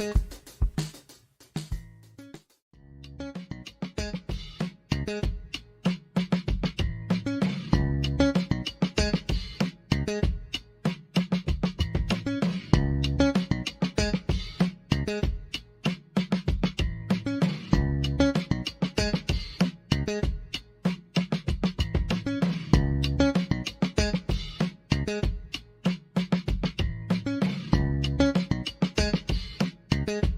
Thank you. Thank you.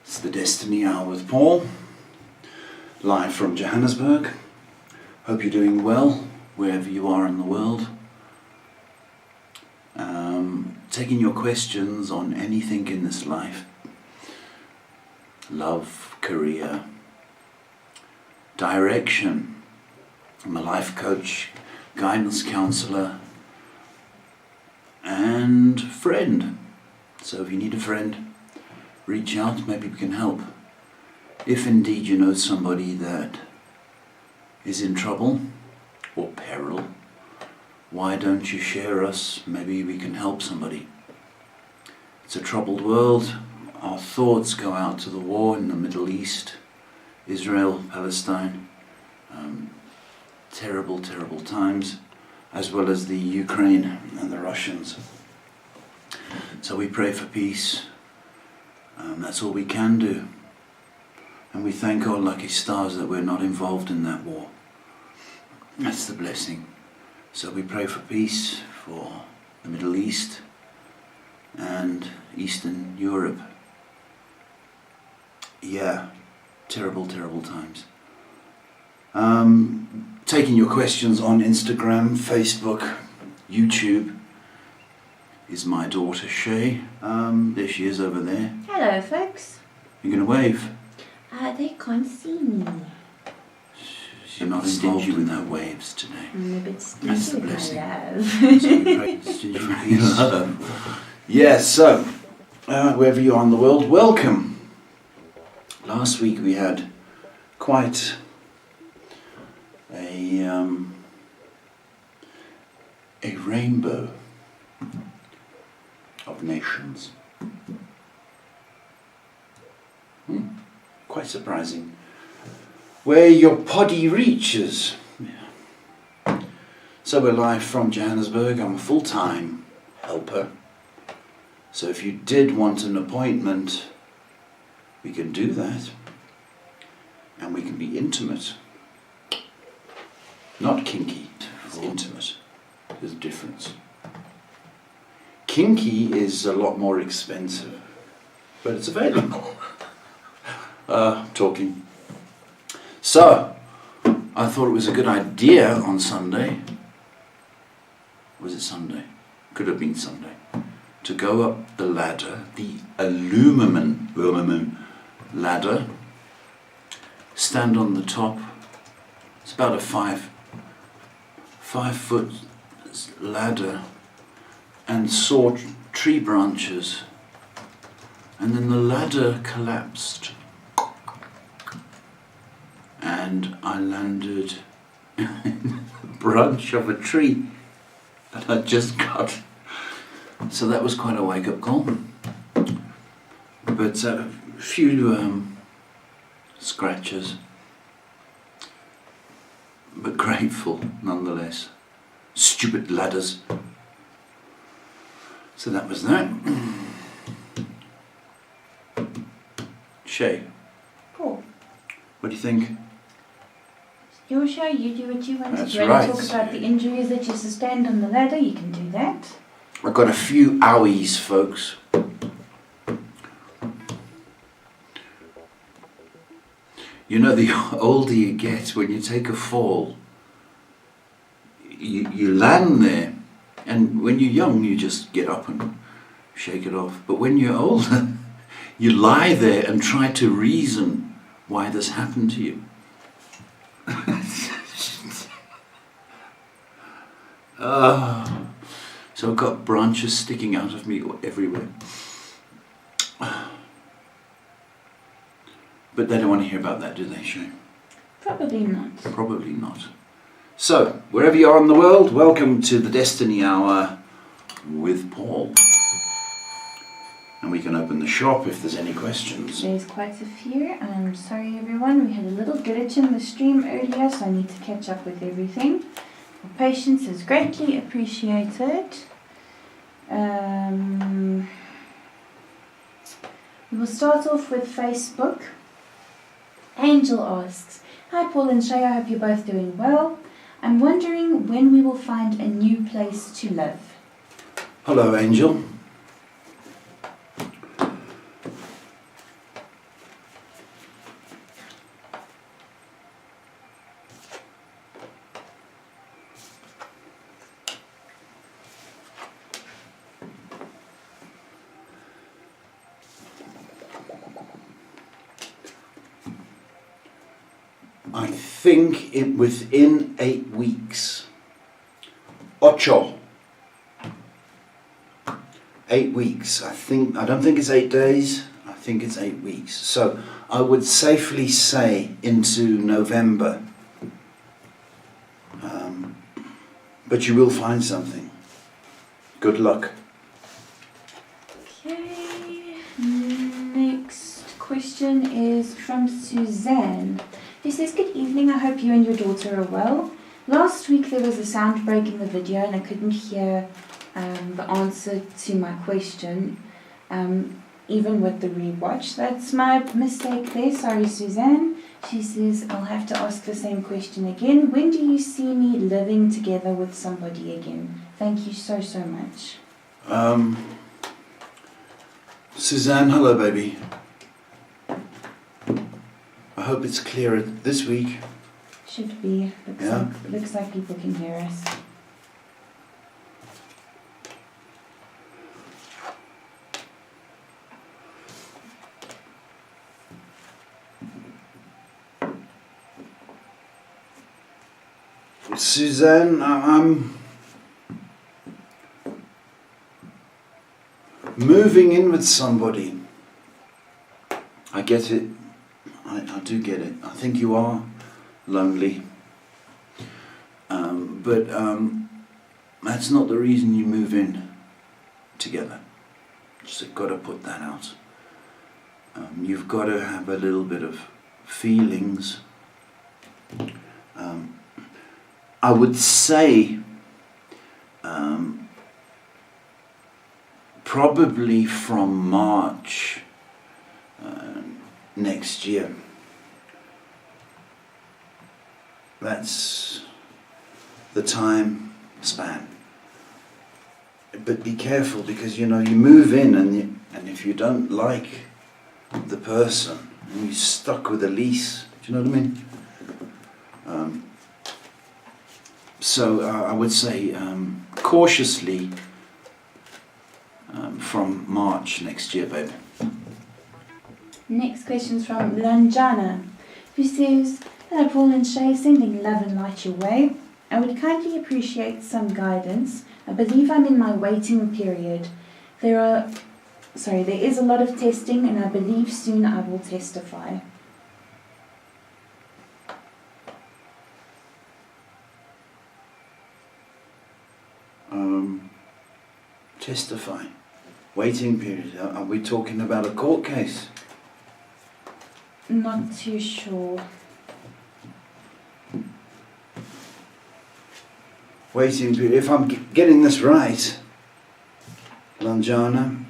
It's the Destiny Hour with Paul, live from Johannesburg. Hope you're doing well, wherever you are in the world. Taking your questions on anything in this life. Love, career, direction. I'm a life coach, guidance counselor, and friend. So if you need a friend, reach out, maybe we can help. If indeed you know somebody that is in trouble or peril, why don't you share us? Maybe we can help somebody. It's a troubled world. Our thoughts go out to the war in the Middle East, Israel, Palestine. Terrible, terrible times, as well as the Ukraine and the Russians. So we pray for peace. That's all we can do. And we thank our lucky stars that we're not involved in that war. That's the blessing. So we pray for peace for the Middle East and Eastern Europe. Yeah, terrible, terrible times. Taking your questions on Instagram, Facebook, YouTube is my daughter Shay. There she is over there. Hello, folks. You're going to wave? They can't see me. She's not stingy with her waves today. I'm a bit stingy. That's the blessing. Love. So we pray stingy with love. Yes, so wherever you are in the world, welcome. Last week we had quite a rainbow of nations. Quite surprising. Where your poddy reaches. Yeah. So we're live from Johannesburg. I'm a full-time helper. So if you did want an appointment, we can do that. And we can be intimate. Not kinky, intimate. There's a difference. Kinky is a lot more expensive, but it's available. Talking. So, I thought it was a good idea on Sunday. Was it Sunday? Could have been Sunday. To go up the ladder, the aluminum ladder, stand on the top. It's about a 5 foot ladder, and saw tree branches, and then the ladder collapsed and I landed in the branch of a tree that I'd just cut. So that was quite a wake-up call, but a few scratches, but grateful nonetheless. Stupid ladders. So that was that. Shay. Cool. What do you think? Your show, you do what you want. That's If you want right. to talk about the injuries that you sustained on the ladder, you can do that. I've got a few owies, folks. You know, the older you get, when you take a fall, you land there, and when you're young you just get up and shake it off. But when you're older, you lie there and try to reason why this happened to you. So I've got branches sticking out of me everywhere. But they don't want to hear about that, do they, Shane? Probably not. Probably not. So, wherever you are in the world, welcome to the Destiny Hour with Paul. And we can open the shop if there's any questions. There's quite a few. I'm sorry everyone, we had a little glitch in the stream earlier, so I need to catch up with everything. Your patience is greatly appreciated. We will start off with Facebook. Angel asks, "Hi Paul and Shay, I hope you're both doing well. I'm wondering when we will find a new place to live." Hello, Angel. I think within 8 weeks. 8. 8 weeks. I don't think it's 8 days. I think it's 8 weeks. So I would safely say into November. But you will find something. Good luck. Okay. Next question is from Suzanne. She says, good evening, I hope you and your daughter are well. Last week there was a sound break in the video and I couldn't hear the answer to my question, even with the rewatch. That's my mistake there, sorry Suzanne. She says, I'll have to ask the same question again. When do you see me living together with somebody again? Thank you so much. Suzanne, hello baby. I hope it's clearer this week. Should be. Looks like people can hear us. Suzanne, I'm moving in with somebody. I get it. I do get it. I think you are lonely. But that's not the reason you move in together. Just got to put that out. You've got to have a little bit of feelings. I would say probably from March next year. That's the time span. But be careful, because you move in and if you don't like the person and you're stuck with a lease, do you know what I mean? So I would say cautiously from March next year, babe. Next question's from Lanjana, who says, hello Paul and Shay, sending love and light your way. I would kindly appreciate some guidance. I believe I'm in my waiting period. There is a lot of testing and I believe soon I will testify. Testify. Waiting period. Are we talking about a court case? Not too sure. Waiting period. If I'm getting this right, Lanjana,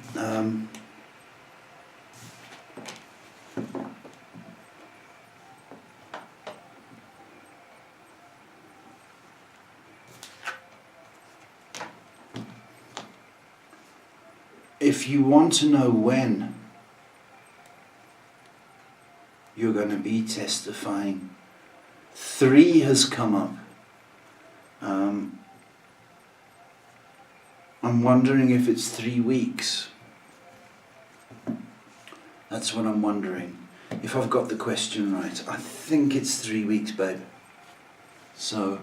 if you want to know when you're going to be testifying, 3 has come up. I'm wondering if it's 3 weeks. That's what I'm wondering. If I've got the question right, I think it's 3 weeks, babe. So,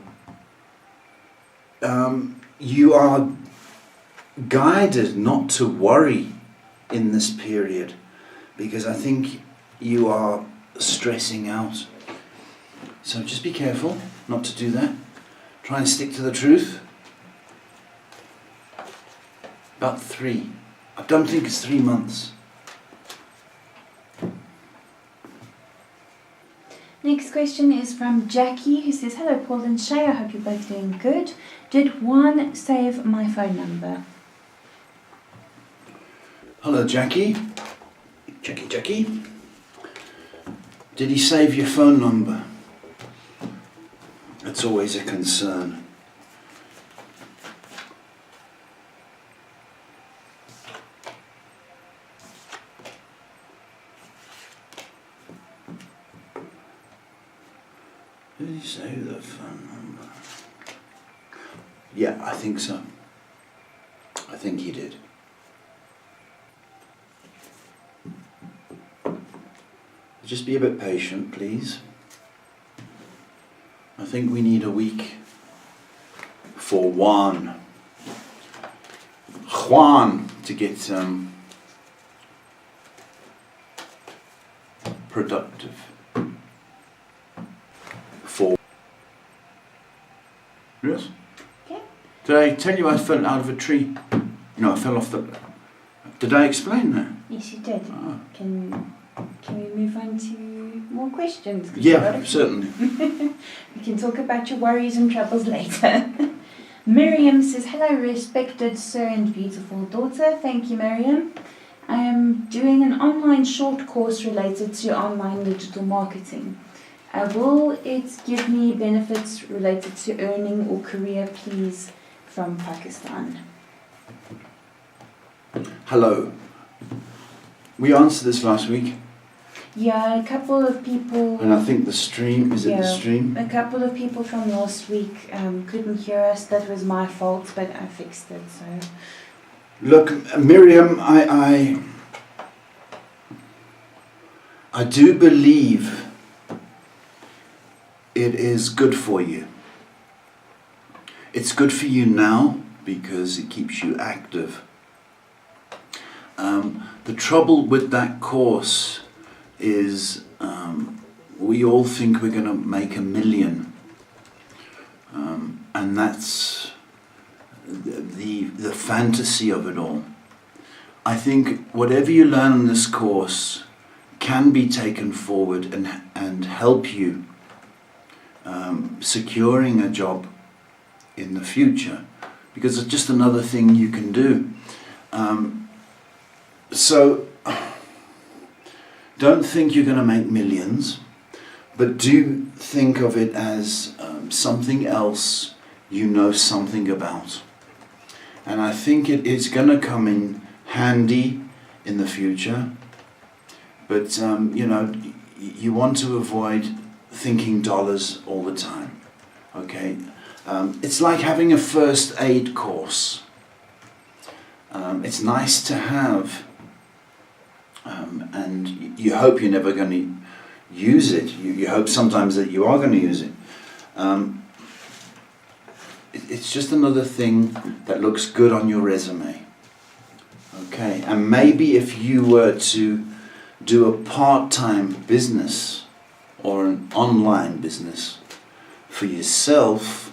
you are guided not to worry in this period, because I think you are stressing out. So just be careful not to do that. Try and stick to the truth. About 3. I don't think it's 3 months. Next question is from Jackie, who says, hello Paul and Shay, I hope you're both doing good. Did Juan save my phone number? Hello Jackie. Jackie. Did he save your phone number? That's always a concern. Did he save the phone number? Yeah, I think so. I think he did. Just be a bit patient, please. I think we need a week for Juan to get productive. Yes? Okay. Did I tell you I fell out of a tree? No, I fell off the... Did I explain that? Yes, you did. Oh. Can we move on to more questions? 'Cause Yeah, certainly. We can talk about your worries and troubles later. Miriam says, hello, respected sir and beautiful daughter. Thank you, Miriam. I am doing an online short course related to online digital marketing. Will it give me benefits related to earning or career, please, from Pakistan? Hello. We answered this last week. Yeah, a couple of people... And I think the stream, is it the stream? A couple of people from last week couldn't hear us. That was my fault, but I fixed it, so... Look, Miriam, I do believe it is good for you. It's good for you now because it keeps you active. The trouble with that course is we all think we're going to make $1 million, and that's the fantasy of it all. I think whatever you learn in this course can be taken forward and help you securing a job in the future, because it's just another thing you can do. So don't think you're going to make millions, but do think of it as something else you know something about. And I think it is going to come in handy in the future, but you know, you want to avoid thinking dollars all the time. Okay, it's like having a first aid course. It's nice to have, and you hope you're never going to use it. You hope sometimes that you are going to use it. It's just another thing that looks good on your resume. Okay, and maybe if you were to do a part-time business or an online business for yourself,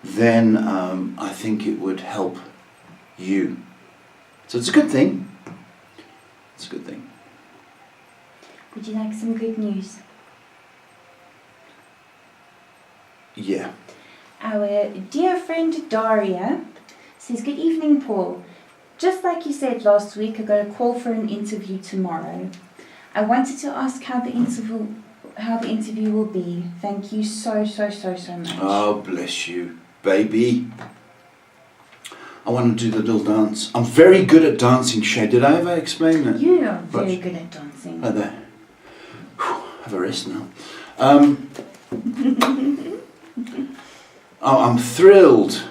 then I think it would help you. So it's a good thing. It's a good thing. Would you like some good news? Yeah. Our dear friend Daria says, good evening, Paul. Just like you said last week, I got a call for an interview tomorrow. I wanted to ask how the interview will be. Thank you so much. Oh, bless you, baby. I want to do the little dance. I'm very good at dancing, Shay. Did I ever explain that? You are very good at dancing. Right there. Have a rest now. Oh, I'm thrilled,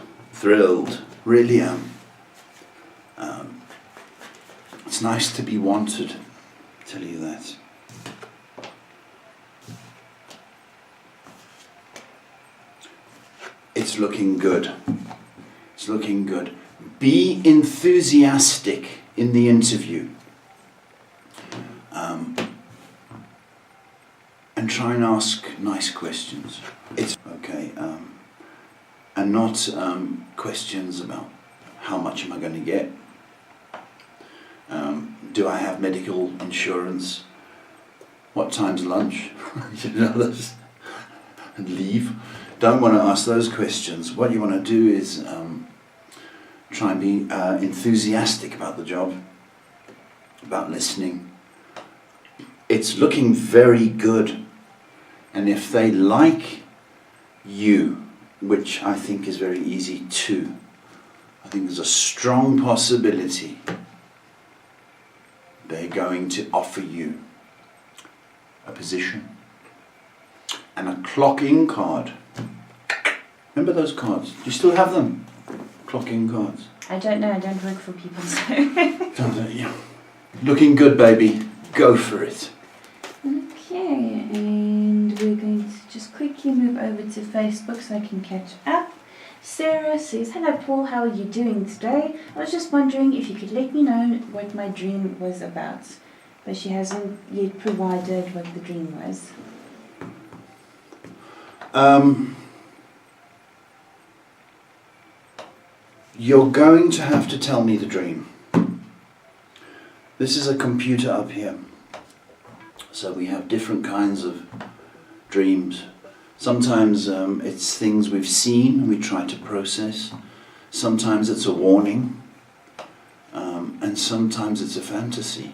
really am. It's nice to be wanted, I tell you that. It's looking good. It's looking good. Be enthusiastic in the interview. And try and ask nice questions. It's okay. And not questions about how much am I going to get? Do I have medical insurance? What time's lunch? You know, those, and leave. Don't want to ask those questions. What you want to do is try and be enthusiastic about the job, about listening. It's looking very good. And if they like you, which I think is very easy too, I think there's a strong possibility they're going to offer you a position and a clock-in card. Remember those cards? Do you still have them? Clock-in cards. I don't know, I don't work for people, so... Yeah. Looking good, baby. Go for it. Okay, and we're going to just quickly quickly move over to Facebook so I can catch up. Sarah says, hello Paul, how are you doing today? I was just wondering if you could let me know what my dream was about. But she hasn't yet provided what the dream was. You're going to have to tell me the dream. This is a computer up here. So we have different kinds of dreams. Sometimes it's things we've seen, we try to process. Sometimes it's a warning. And sometimes it's a fantasy.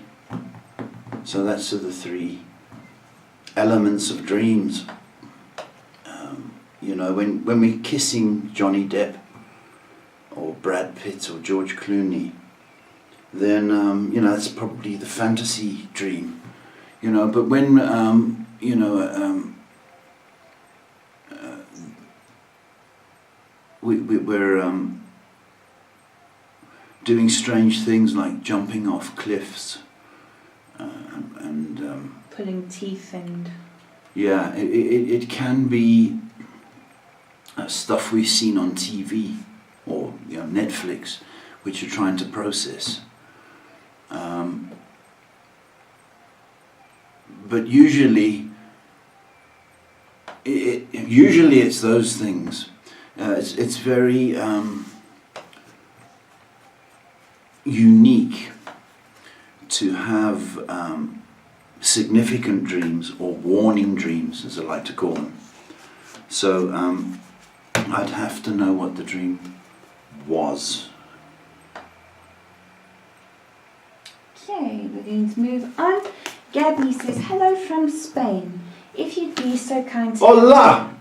So that's the three elements of dreams. When we're kissing Johnny Depp or Brad Pitt or George Clooney, then that's probably the fantasy dream. But when we're doing strange things like jumping off cliffs and pulling teeth and... Yeah, it can be stuff we've seen on TV or Netflix, which you're trying to process. But usually it's those things. It's very unique to have significant dreams, or warning dreams as I like to call them. So I'd have to know what the dream was. Okay, we're going to move on. Gabby says, hello from Spain. If you'd be so kind to... Hola!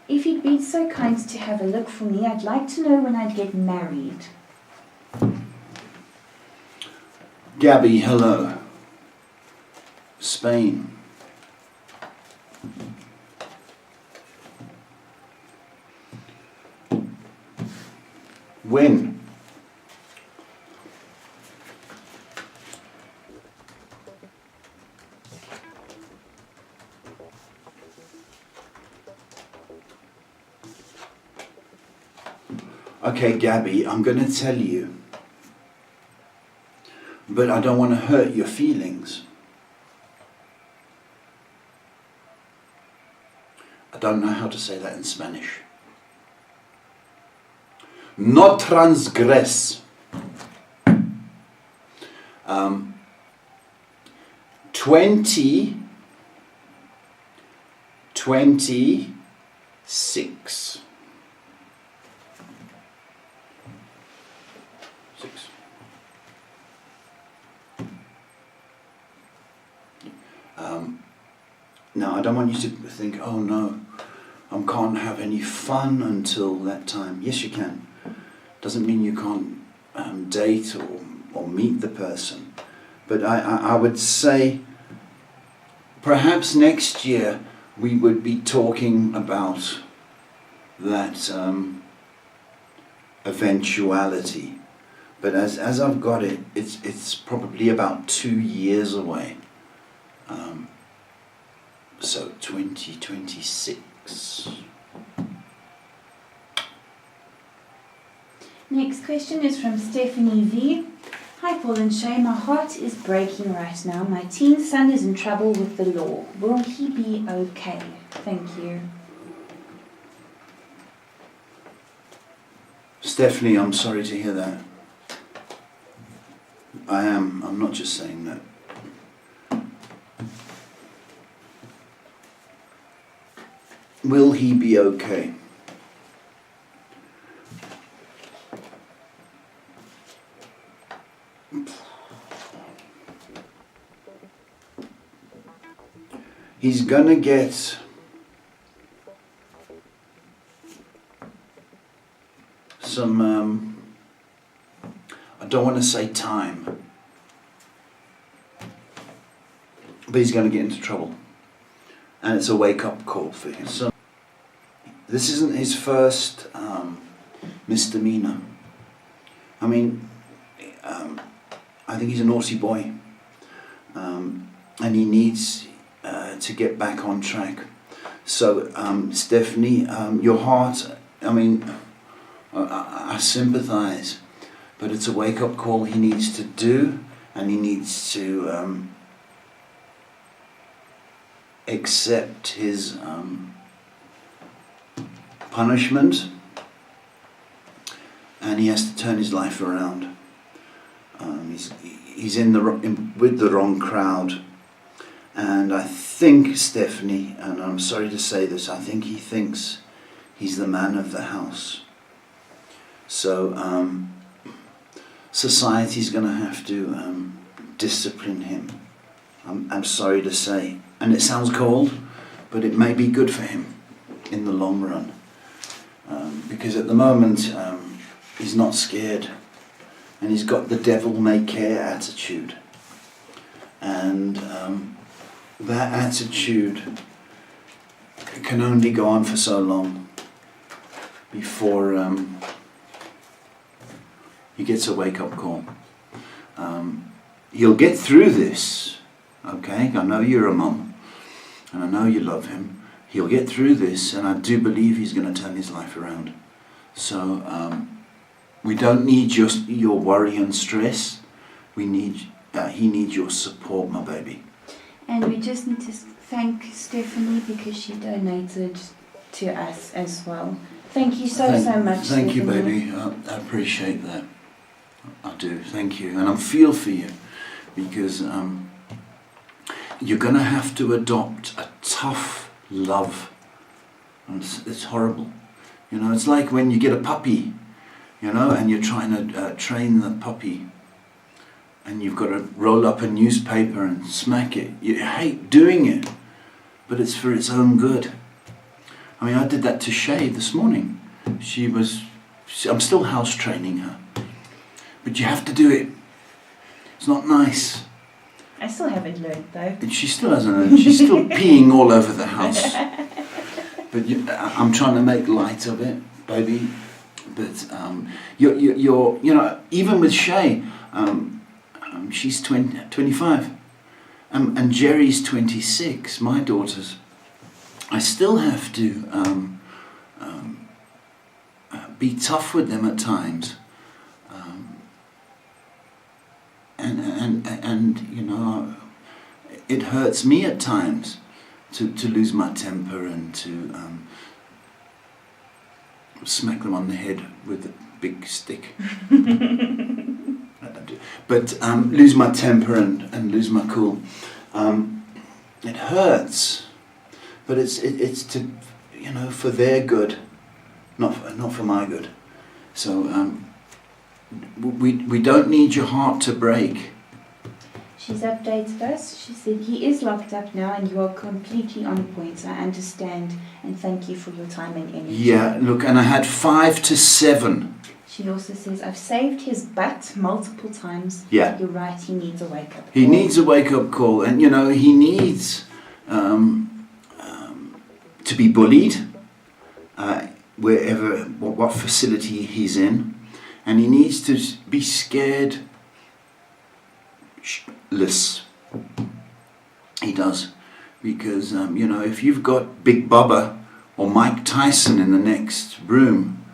If you'd be so kind to have a look for me, I'd like to know when I'd get married. Gabby, hello. Spain. When? Okay, Gabby, I'm going to tell you, but I don't want to hurt your feelings. I don't know how to say that in Spanish. No transgress. 2026. Now, I don't want you to think, oh no, I can't have any fun until that time. Yes, you can. Doesn't mean you can't date or meet the person. But I would say perhaps next year we would be talking about that eventuality. But as I've got it, it's probably about 2 years away. So 2026. Next question is from Stephanie V. Hi Paul and Shay, my heart is breaking right now. My teen son is in trouble with the law. Will he be okay? Thank you. Stephanie, I'm sorry to hear that. I am. I'm not just saying that. Will he be okay? He's gonna get some, I don't want to say time, but he's going to get into trouble. And it's a wake-up call for him. So this isn't his first misdemeanor. I mean, I think he's a naughty boy. And he needs to get back on track. So, Stephanie, your heart, I mean, I sympathise, but it's a wake-up call he needs to do, and he needs to accept his punishment, and he has to turn his life around. He's with the wrong crowd, and I think, Stephanie, and I'm sorry to say this, I think he thinks he's the man of the house. So society's going to have to discipline him. I'm sorry to say, and it sounds cold, but it may be good for him in the long run, because at the moment he's not scared, and he's got the devil may care attitude, and that attitude can only go on for so long before he gets a wake-up call. He'll get through this, okay? I know you're a mum, and I know you love him. He'll get through this, and I do believe he's going to turn his life around. So we don't need just your worry and stress. He needs your support, my baby. And we just need to thank Stephanie because she donated to us as well. Thank you so much, Thank Stephanie. you, baby. I appreciate that. I do. Thank you. And I feel for you, because you're going to have to adopt a tough love. And it's horrible. You know, it's like when you get a puppy, you know, and you're trying to train the puppy, and you've got to roll up a newspaper and smack it. You hate doing it, but it's for its own good. I mean, I did that to Shay this morning. I'm still house training her, but you have to do it. It's not nice. I still haven't learned though. And she still hasn't learned. She's still peeing all over the house. But I'm trying to make light of it, baby. But you're you know, even with Shay, she's 25, and Jerry's 26. My daughters. I still have to be tough with them at times, and you know, it hurts me at times to lose my temper and to smack them on the head with a big stick. But lose my temper and lose my cool. It hurts, but it's to, you know, for their good, not for my good. So we don't need your heart to break. She's updated us. She said he is locked up now, and you are completely on point. I understand, and thank you for your time and energy. Yeah, look, and I had 5 to 7. She also says, I've saved his butt multiple times. Yeah. You're right, he needs a wake-up call. He needs a wake-up call, and, you know, he needs to be bullied wherever, what facility he's in, and he needs to be scared less. He does, because, you know, if you've got Big Bubba or Mike Tyson in the next room,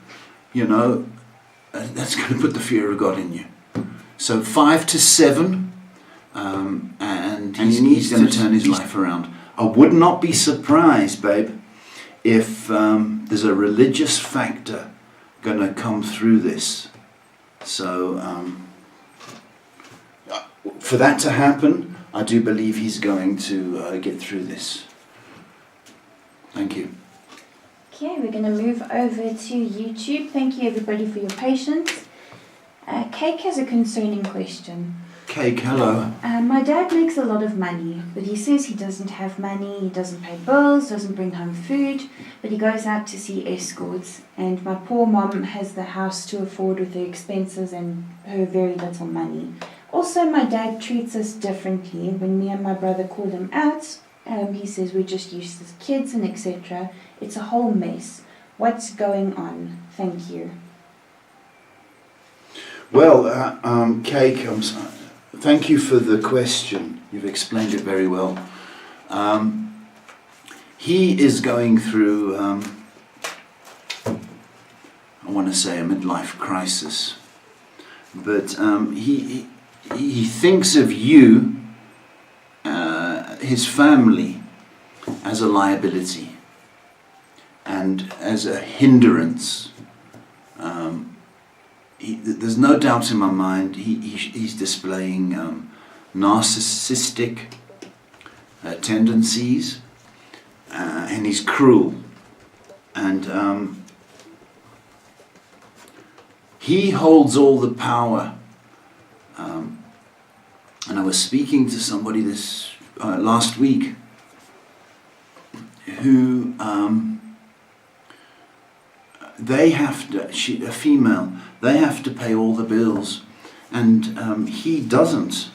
you know, that's going to put the fear of God in you. So 5 to 7, and he's going to turn his life around. I would not be surprised, babe, if there's a religious factor going to come through this. So for that to happen, I do believe he's going to get through this. Thank you. Okay, we're going to move over to YouTube. Thank you everybody for your patience. Cake has a concerning question. Cake, hello. My dad makes a lot of money, but he says he doesn't have money, he doesn't pay bills, doesn't bring home food, but he goes out to see escorts, and my poor mom has the house to afford with her expenses and her very little money. Also, my dad treats us differently. When me and my brother call him out, he says we're just used as kids and etc. It's a whole mess. What's going on? Thank you. Well, Cake, thank you for the question. You've explained it very well. he is going through, I want to say a midlife crisis, but he thinks of you, his family, as a liability and as a hindrance. There's no doubt in my mind he's displaying narcissistic tendencies, and he's cruel, and he holds all the power. And I was speaking to somebody this last week who they have to, a female, they have to pay all the bills, and he doesn't.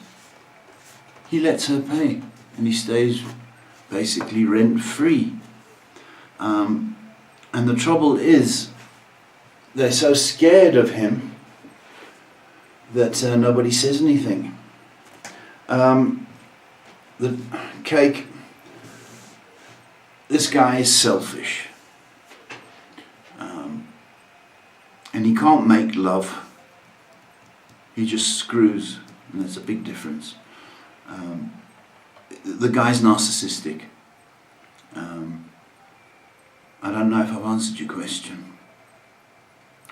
He lets her pay, and he stays basically rent-free. And the trouble is, they're so scared of him that nobody says anything. The cake, this guy is selfish. And he can't make love. He just screws, and that's a big difference. The guy's narcissistic. I don't know if I've answered your question,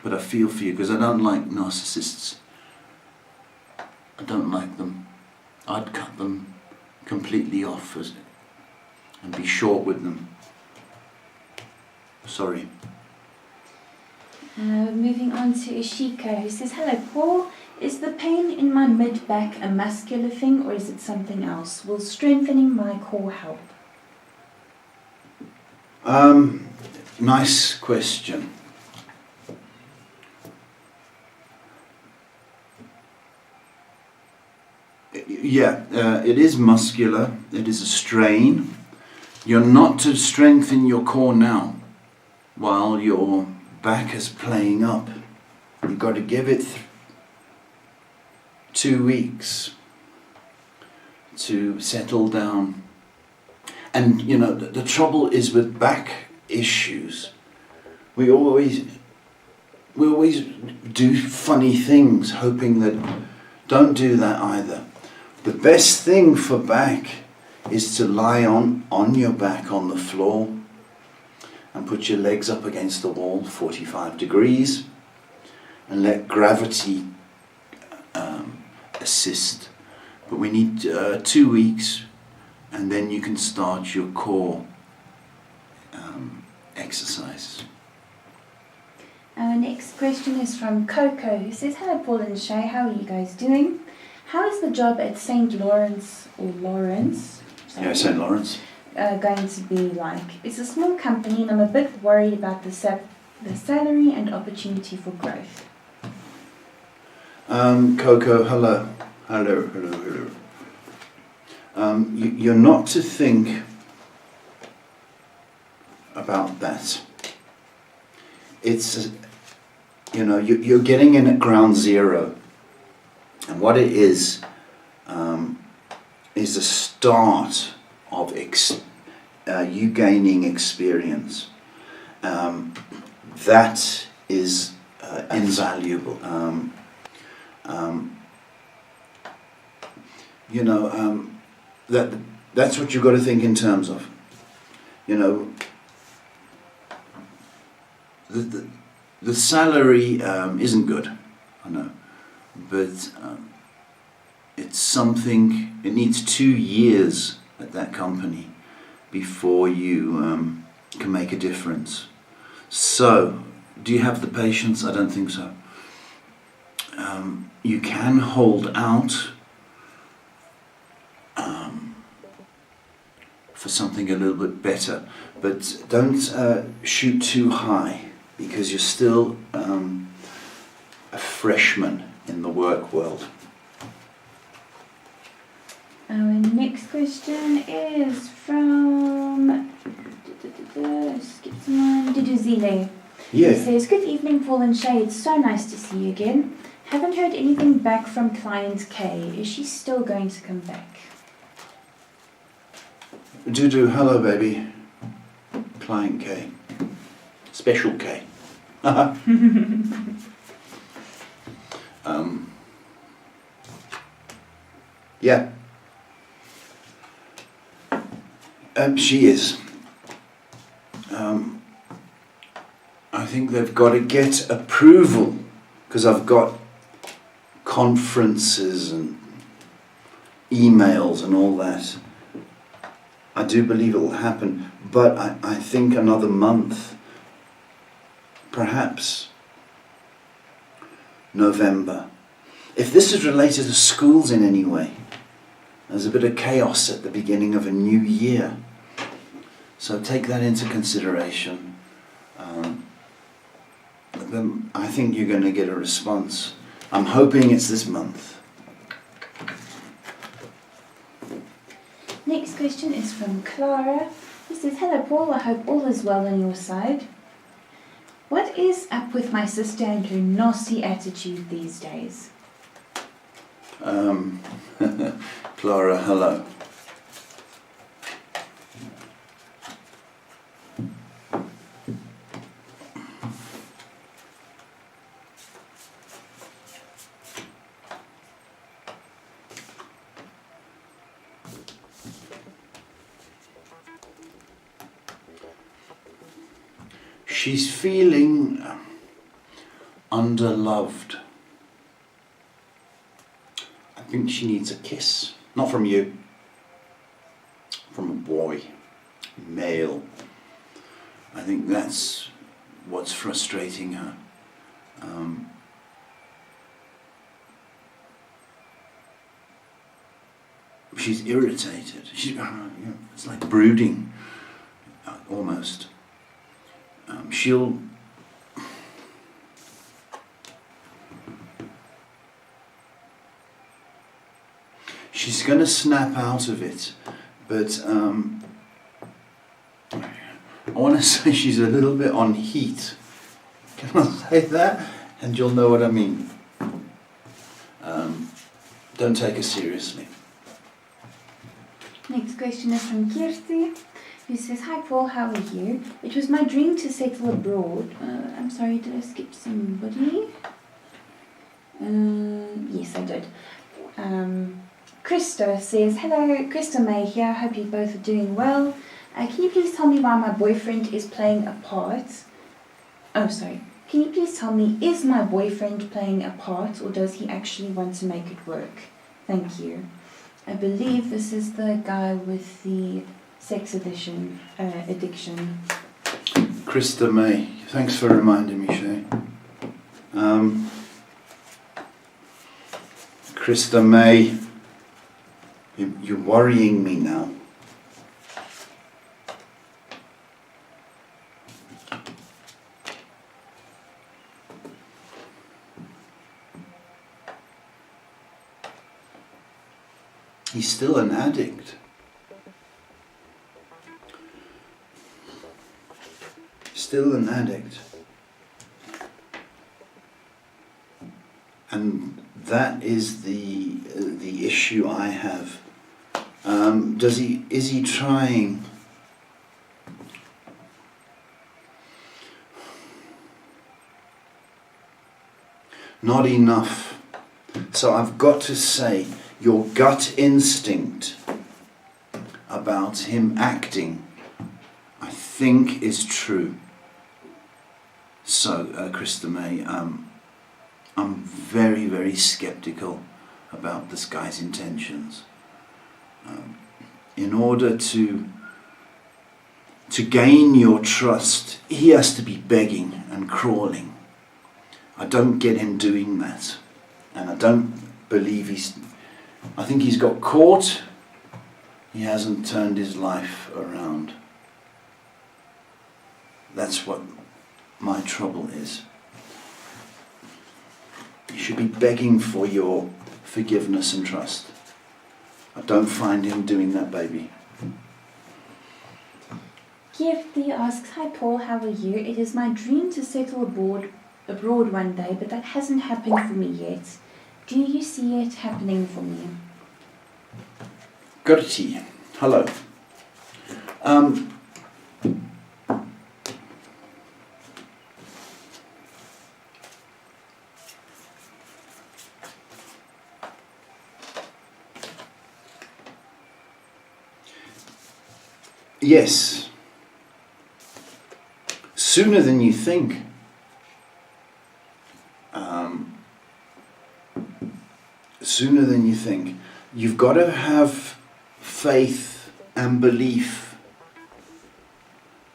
but I feel for you because I don't like narcissists. I don't like them. I'd cut them completely off and be short with them. Sorry. Moving on to Ishika, who says, "Hello, Paul. Is the pain in my mid-back a muscular thing or is it something else? Will strengthening my core help?" Nice question. Yeah, it is muscular. It is a strain. You're not to strengthen your core now while your back is playing up. You've got to give it 2 weeks to settle down. And you know, the trouble is with back issues, we always do funny things hoping that, don't do that either. The best thing for back is to lie on your back on the floor and put your legs up against the wall 45 degrees and let gravity assist. But we need 2 weeks, and then you can start your core exercise. Our next question is from Coco, who says, "Hello, Paul and Shay. How are you guys doing? How is the job at St. Lawrence, or Lawrence? Sorry, Yeah, St. Lawrence. Going to be like? It's a small company, and I'm a bit worried about the salary and opportunity for growth." Coco, hello. You're not to think about that. It's, you're getting in at ground zero. And what it is the start of you gaining experience. That is invaluable. That's what you've got to think in terms of. The salary isn't good, I know, but it's something. It needs 2 years at that company before you can make a difference. So, do you have the patience? I don't think so. You can hold out for something a little bit better, but don't shoot too high, because you're still a freshman in the work world. Our next question is from Diduzile. Yeah. He says, "Good evening, Paul and Shay. It's so nice to see you again. Haven't heard anything back from client K. Is she still going to come back?" Dudu, hello baby. Client K. Special K. Yeah. She is. I think they've got to get approval, because I've got conferences and emails and all that. I do believe it will happen, but I think another month, perhaps November. If this is related to schools in any way, there's a bit of chaos at the beginning of a new year. So take that into consideration. Then I think you're going to get a response. I'm hoping it's this month. Next question is from Clara. She says, "Hello Paul, I hope all is well on your side. What is up with my sister and her nasty attitude these days?" Clara, hello. She's feeling underloved. I think she needs a kiss. Not from you. From a boy. Male. I think that's what's frustrating her. She's irritated. It's like brooding, almost. She's going to snap out of it, but I want to say she's a little bit on heat. Can I say that? And you'll know what I mean. Don't take her seriously. Next question is from Kirti, who says, "Hi Paul, how are you? It was my dream to settle abroad." I'm sorry, did I skip somebody? Yes, I did. Krista says, "Hello, Krista May here. Hope you both are doing well. Can you please tell me why my boyfriend is playing a part?" Oh, sorry. "Can you please tell me, is my boyfriend playing a part, or does he actually want to make it work? Thank you." I believe this is the guy with the sex addiction. Krista May, thanks for reminding me, Shay. Krista May, you're worrying me now. He's still an addict. Still an addict. And that is the issue I have. Is he trying? Not enough. So I've got to say, your gut instinct about him acting, I think, is true. So, Krista May, I'm very, very skeptical about this guy's intentions. In order to gain your trust, he has to be begging and crawling. I don't get him doing that. And I don't believe I think he's got caught. He hasn't turned his life around. That's what my trouble is. You should be begging for your forgiveness and trust. I don't find him doing that, baby. Kirti asks, "Hi Paul, how are you? It is my dream to settle abroad one day, but that hasn't happened for me yet. Do you see it happening for me?" Gertie, hello. yes, sooner than you think. Sooner than you think. You've got to have faith and belief.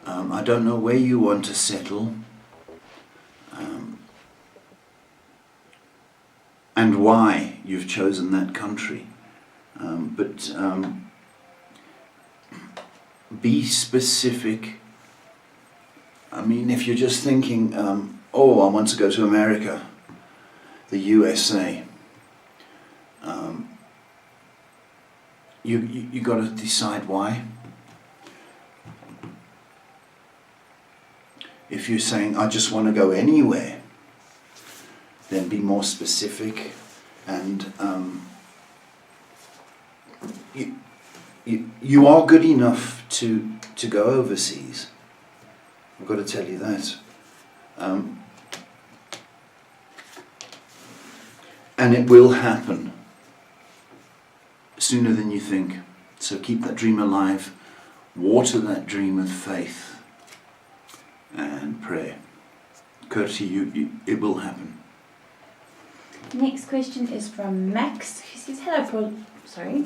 I don't know where you want to settle, and why you've chosen that country. But be specific. I mean, if you're just thinking, oh, I want to go to America, the USA, you got to decide why. If you're saying, I just want to go anywhere, then be more specific, and you are good enough to go overseas. I've got to tell you that. And it will happen sooner than you think. So keep that dream alive, water that dream with faith and prayer. Curti, it will happen. Next question is from Max, who says, hello Paul,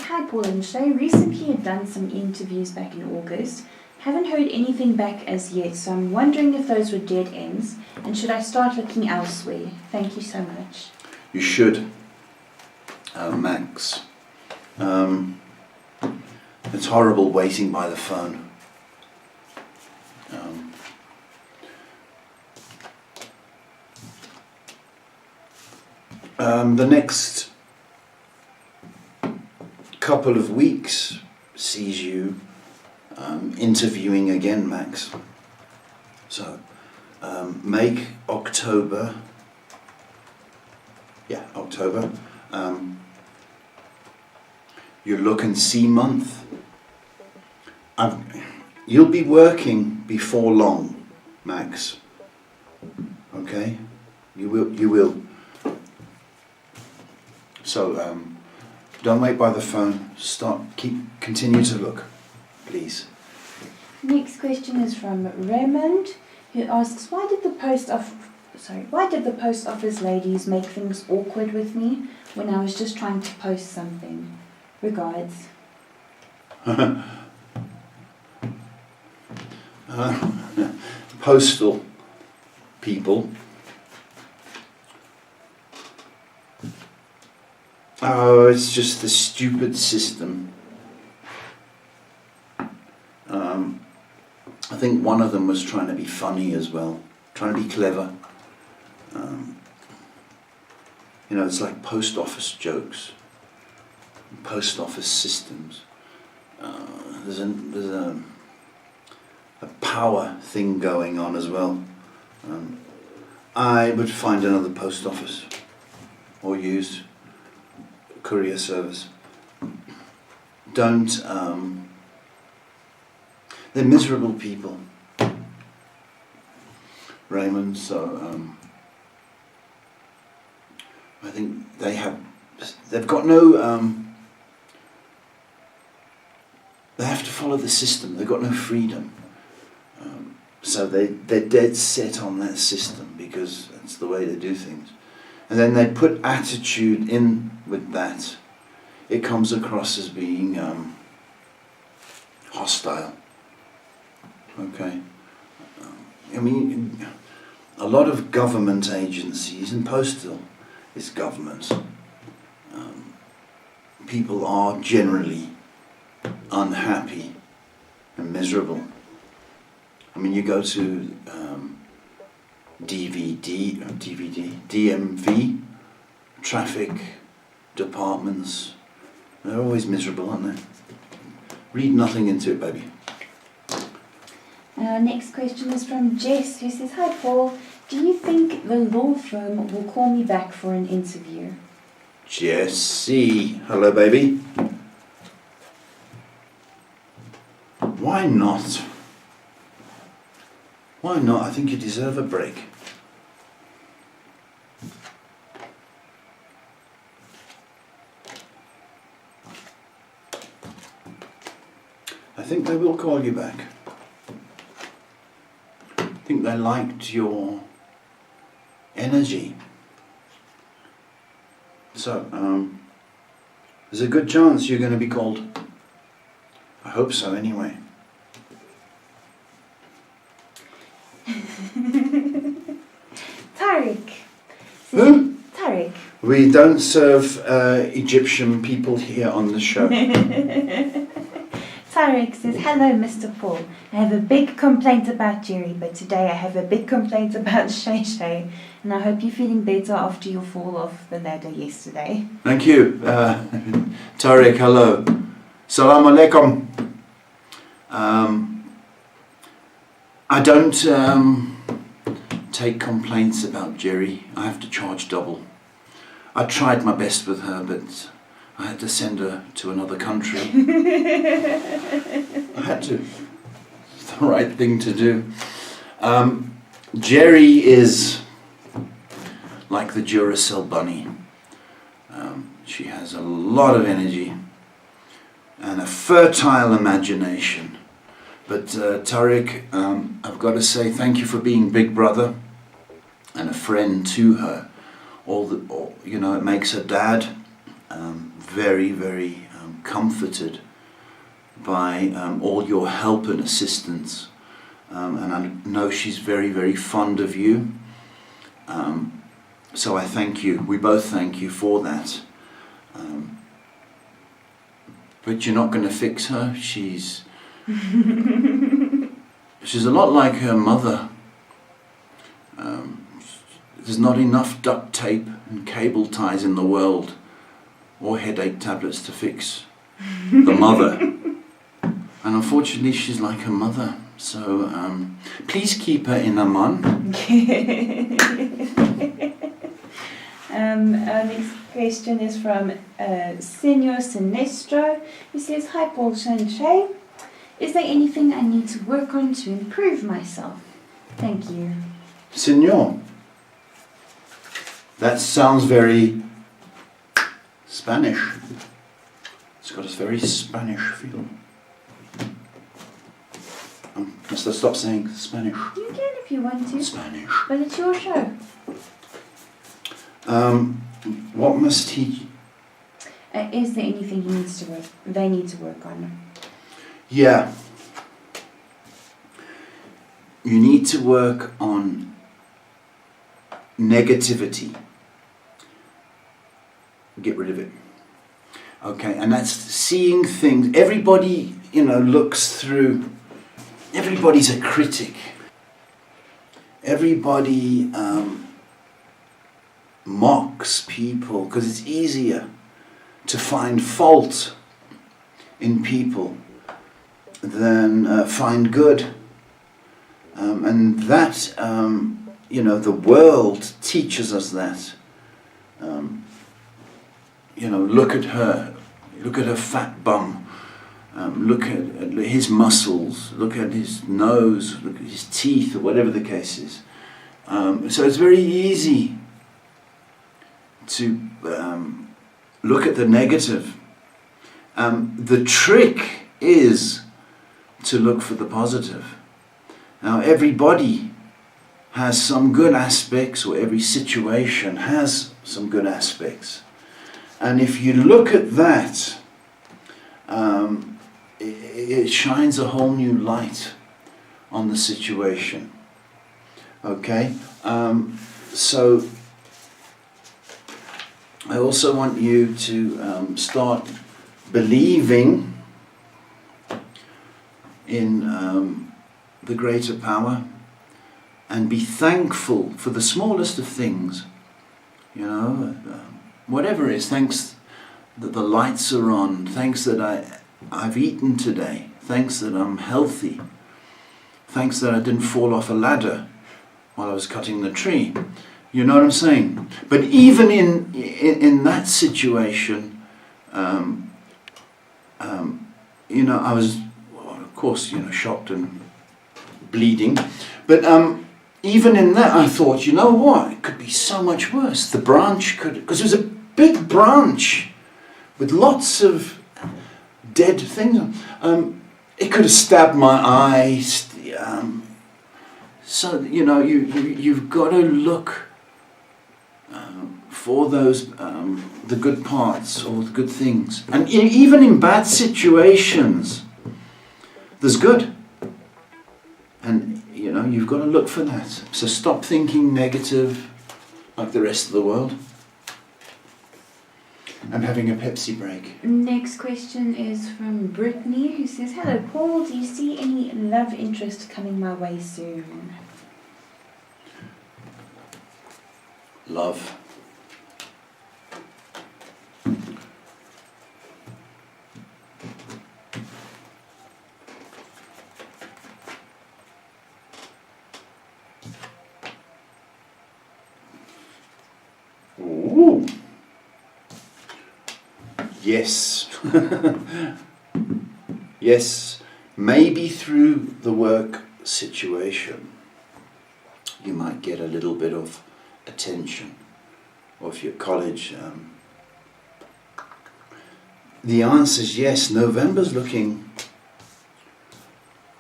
hi Paul and Shay. Recently had done some interviews back in August. Haven't heard anything back as yet, so I'm wondering if those were dead ends, and should I start looking elsewhere? Thank you so much. You should, Max. It's horrible waiting by the phone. The next couple of weeks sees you interviewing again, Max. So make October, your look and see month. You'll be working before long, Max. Okay? You will. So don't wait by the phone. Continue to look, please. Next question is from Raymond, who asks, why did the post office ladies make things awkward with me when I was just trying to post something? Regards. Postal people. Oh, it's just the stupid system. I think one of them was trying to be funny as well, trying to be clever. It's like post office jokes, post office systems. There's a power thing going on as well. I would find another post office or use courier service. Don't. They're miserable people, Raymond. So I think they've got no. They have to follow the system. They've got no freedom. So they're dead set on that system because that's the way they do things. And then they put attitude in with that. It comes across as being hostile. Okay. A lot of government agencies, and postal is government, people are generally unhappy and miserable. You go to DMV, traffic departments, they're always miserable, aren't they? Read nothing into it, baby. Our next question is from Jess, who says, hi Paul, do you think the law firm will call me back for an interview? Jessie, hello baby. Why not? Why not? I think you deserve a break. I think they will call you back. I think they liked your energy. So, there's a good chance you're going to be called. I hope so, anyway. Tariq. Who? Tariq. We don't serve Egyptian people here on the show. Tariq says, hello Mr. Paul. I have a big complaint about Jerry, but today I have a big complaint about Shay Shay, and I hope you're feeling better after your fall off the ladder yesterday. Thank you. Tariq, hello. Salam alaikum. I don't take complaints about Jerry. I have to charge double. I tried my best with her, but I had to send her to another country. I had to. It's the right thing to do. Jerry is like the Duracell bunny. She has a lot of energy and a fertile imagination. But Tariq, I've got to say thank you for being big brother and a friend to her. It makes her dad very, very comforted by all your help and assistance. And I know she's very, very fond of you. So I thank you. We both thank you for that. But you're not going to fix her. She's a lot like her mother. There's not enough duct tape and cable ties in the world or headache tablets to fix the mother. And unfortunately she's like her mother. So please keep her in Amman. Our next question is from Senor Sinestro, who says, hi Paul Shay. Is there anything I need to work on to improve myself? Thank you. Senor. That sounds very Spanish. It's got a very Spanish feel. Must I stop saying Spanish? You can if you want to. Spanish. But it's your show. What must he... Is there anything they need to work on? Yeah. You need to work on negativity. Get rid of it. Okay, and that's seeing things. Everybody, looks through. Everybody's a critic. Everybody mocks people because it's easier to find fault in people than find good. And that, the world teaches us that. Look at her fat bum, look at his muscles, look at his nose, look at his teeth, or whatever the case is. So it's very easy to look at the negative. The trick is to look for the positive. Now everybody has some good aspects, or every situation has some good aspects. And if you look at that, it shines a whole new light on the situation. Okay? So I also want you to start believing in the greater power and be thankful for the smallest of things. Whatever it is, thanks that the lights are on, thanks that I've eaten today, thanks that I'm healthy, thanks that I didn't fall off a ladder while I was cutting the tree. You know what I'm saying? But even in that situation, I was, of course, shocked and bleeding. But even in that, I thought, you know what? It could be so much worse. The branch because it was a big branch with lots of dead things. it could have stabbed my eye. So, you know, you've got to look for those, the good parts or the good things. And even in bad situations, there's good. And, you know, you've got to look for that. So stop thinking negative like the rest of the world. I'm having a Pepsi break. Next question is from Brittany, who says, "Hello Paul, do you see any love interest coming my way soon?" Love. Ooh. Yes. Yes. Maybe through the work situation you might get a little bit of attention, or if you're at college. The answer is yes. November's looking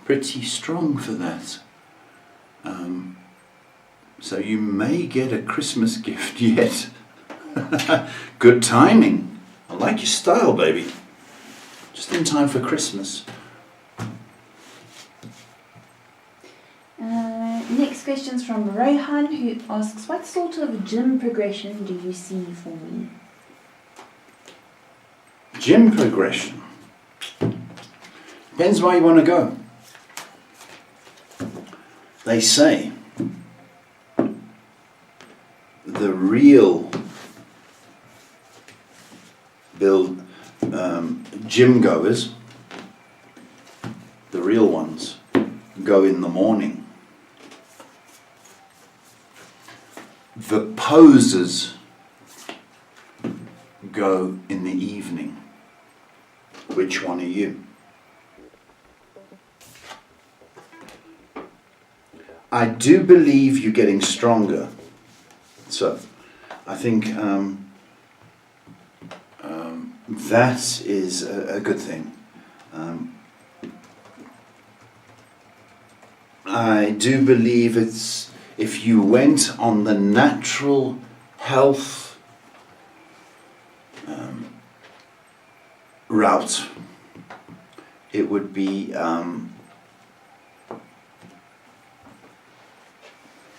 pretty strong for that. So you may get a Christmas gift yet. Good timing. I like your style, baby. Just in time for Christmas. Next question's from Rohan, who asks, "What sort of gym progression do you see for me?" Gym progression. Depends where you want to go. They say the real gym goers, the real ones, go in the morning. The posers go in the evening. Which one are you? I do believe you're getting stronger. So, I think that is a good thing. I do believe it's, if you went on the natural health route, it would be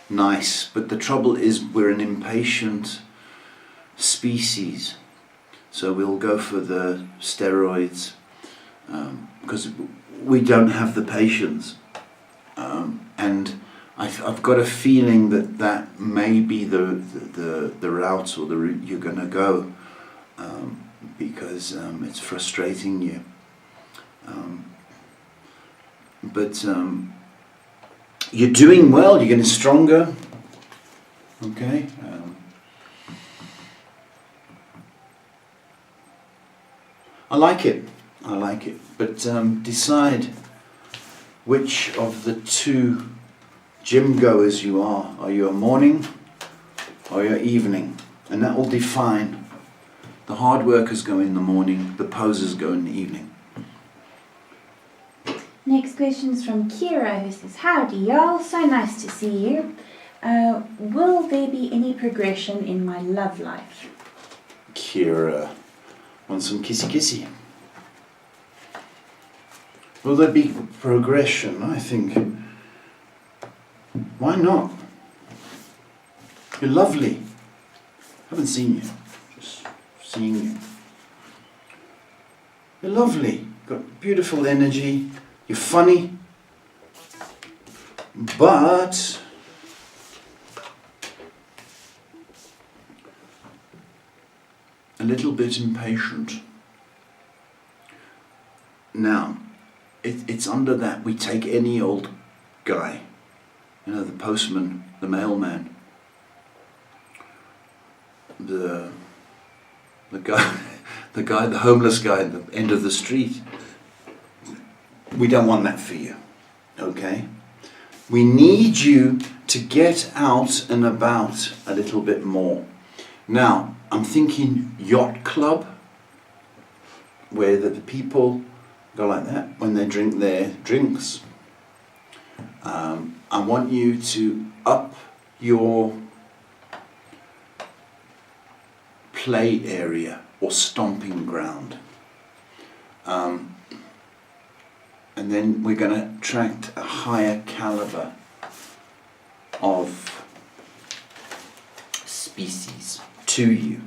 nice. But the trouble is we're an impatient species, so we'll go for the steroids because we don't have the patience. And I've got a feeling that may be the route or the route you're going to go, because it's frustrating you. But you're doing well, you're getting stronger. Okay. I like it. But decide which of the two gym goers you are. Are you a morning or you're evening? And that will define. The hard workers go in the morning, the posers go in the evening. Next question's from Kira, who says, "Howdy y'all, so nice to see you. Will there be any progression in my love life?" Kira, want some kissy kissy? Will there be progression? I think, why not? You're lovely. Haven't seen you, just seeing you. You're lovely. Got beautiful energy. You're funny. But a little bit impatient. Now, it's under that we take any old guy, you know, the postman, the mailman, the guy, the homeless guy at the end of the street. We don't want that for you, okay? We need you to get out and about a little bit more. Now, I'm thinking yacht club, where the people go like that. When they drink their drinks, I want you to up your play area or stomping ground. And then we're going to attract a higher caliber of species to you.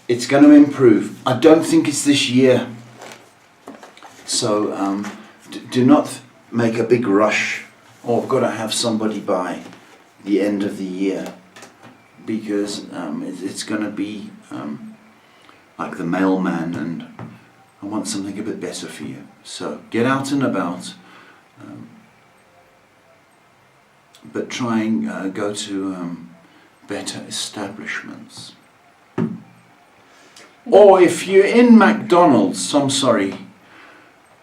It's going to improve. I don't think it's this year. So do not make a big rush. I've got to have somebody by the end of the year, because it's going to be like the mailman, and I want something a bit better for you. So get out and about, but try and go to better establishments. Or if you're in McDonald's, I'm sorry,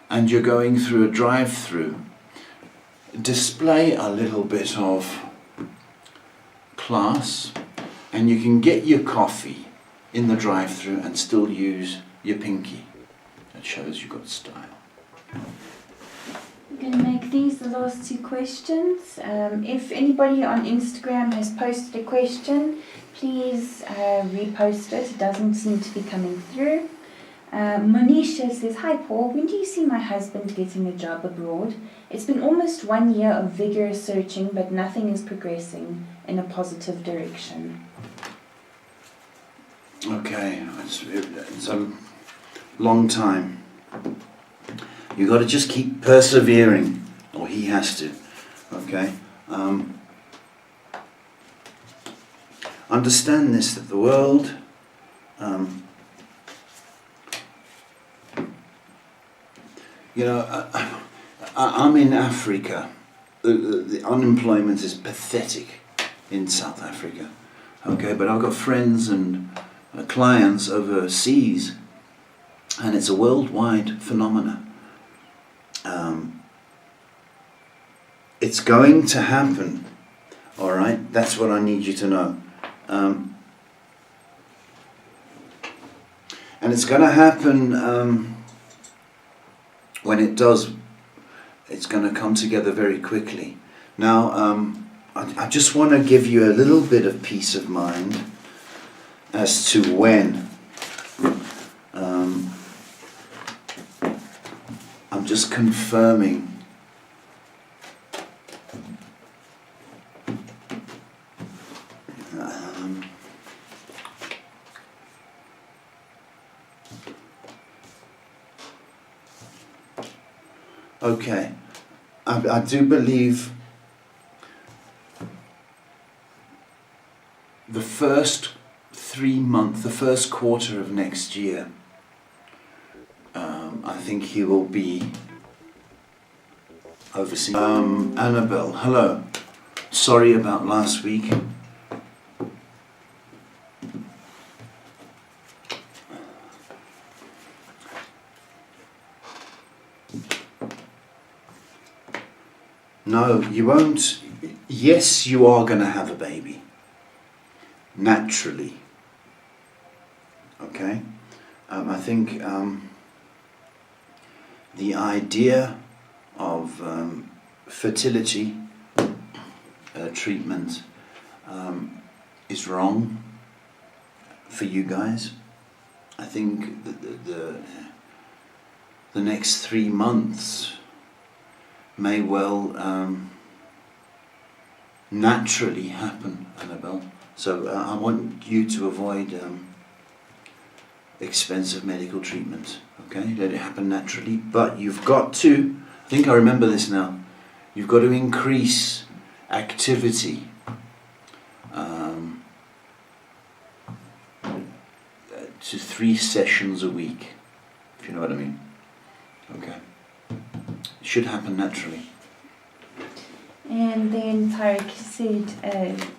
and you're going through a drive-through, display a little bit of class, and you can get your coffee in the drive-through and still use your pinky. That shows you've got style. We're going to make these the last two questions. If anybody on Instagram has posted a question, please repost it. It doesn't seem to be coming through. Monisha says, "Hi Paul, when do you see my husband getting a job abroad? It's been almost 1 year of vigorous searching, but nothing is progressing in a positive direction." Okay, it's a long time. You got to just keep persevering, or he has to. Okay. Understand this, that the world I'm in Africa. The unemployment is pathetic in South Africa. Okay, but I've got friends and clients overseas, and it's a worldwide phenomenon. It's going to happen. All right, that's what I need you to know. And it's going to happen. When it does, it's going to come together very quickly. Now, I just want to give you a little bit of peace of mind as to when. I'm just confirming. Okay, I do believe the first 3 months, the first quarter of next year, I think he will be overseeing. Annabelle, hello. Sorry about last week. No, you won't. Yes, you are going to have a baby. Naturally. Okay? I think the idea of fertility treatment is wrong for you guys. I think the next 3 months may well naturally happen, Annabelle. So I want you to avoid expensive medical treatment. Okay, let it happen naturally. But you've got to, I think I remember this now, you've got to increase activity. To 3 sessions a week, if you know what I mean. Okay. It should happen naturally. And then Tarek said,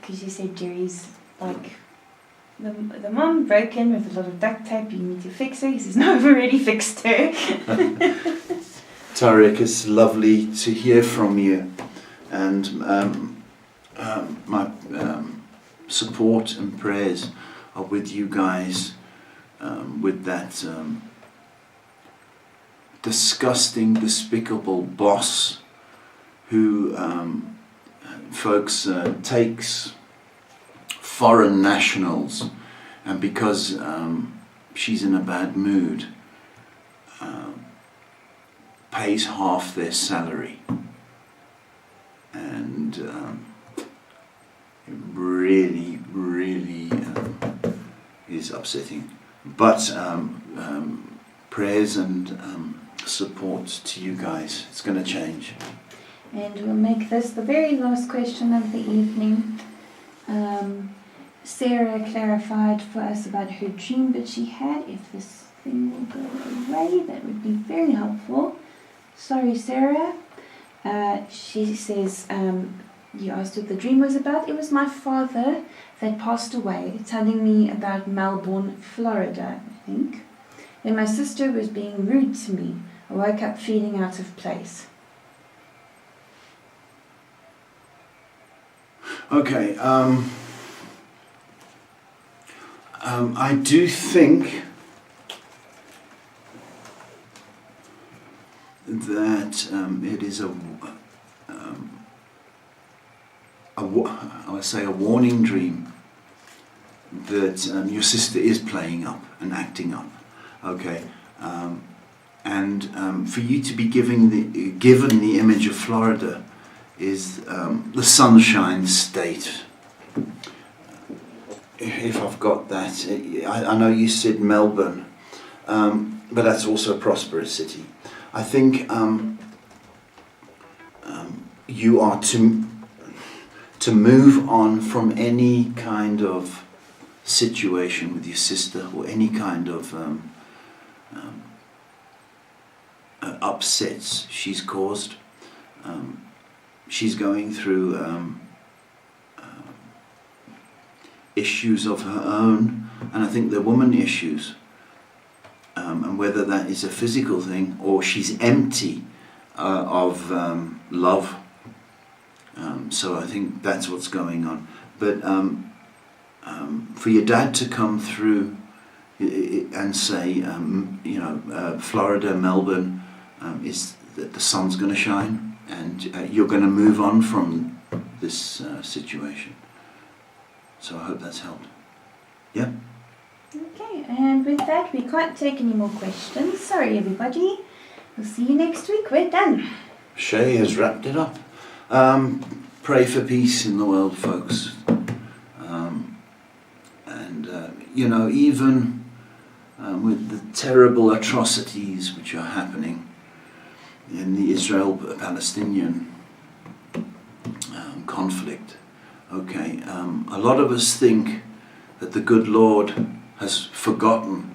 because you said Jerry's like, the mum broken with a lot of duct tape, you need to fix her. He says, no, I've already fixed her. Tarek, it's lovely to hear from you. And my support and prayers are with you guys with that disgusting, despicable boss who, folks, takes foreign nationals, and because she's in a bad mood, pays half their salary. And it really, really is upsetting. But prayers and support to you guys. It's going to change. And we'll make this the very last question of the evening. Sarah clarified for us about her dream that she had. If this thing will go away, that would be very helpful. Sorry, Sarah. She says, you asked what the dream was about. It was my father that passed away, telling me about Melbourne, Florida, I think. Then my sister was being rude to me. I woke up feeling out of place. Okay, I do think that it is a warning dream that your sister is playing up and acting up. Okay, and for you to be given the image of Florida is the sunshine state. If I've got that, I know you said Melbourne, but that's also a prosperous city. I think you are to move on from any kind of situation with your sister or any kind of upsets she's caused. She's going through issues of her own, and I think they're woman issues. And whether that is a physical thing or she's empty of love. So I think that's what's going on. But for your dad to come through and say, Florida, Melbourne, is that the sun's going to shine and you're going to move on from this situation. So I hope that's helped. Yeah? Okay, and with that, we can't take any more questions. Sorry, everybody. We'll see you next week. We're done. Shay has wrapped it up. Pray for peace in the world, folks. Even with the terrible atrocities which are happening in the Israel-Palestinian conflict, okay, a lot of us think that the good Lord has forgotten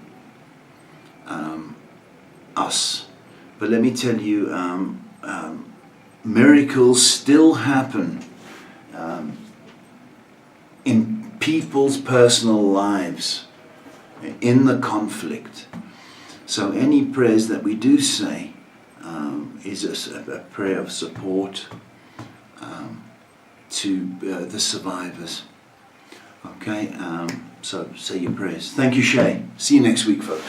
us. But let me tell you, miracles still happen in people's personal lives in the conflict. So any prayers that we do say is a prayer of support to the survivors. Okay, so say your prayers. Thank you, Shay. See you next week, folks.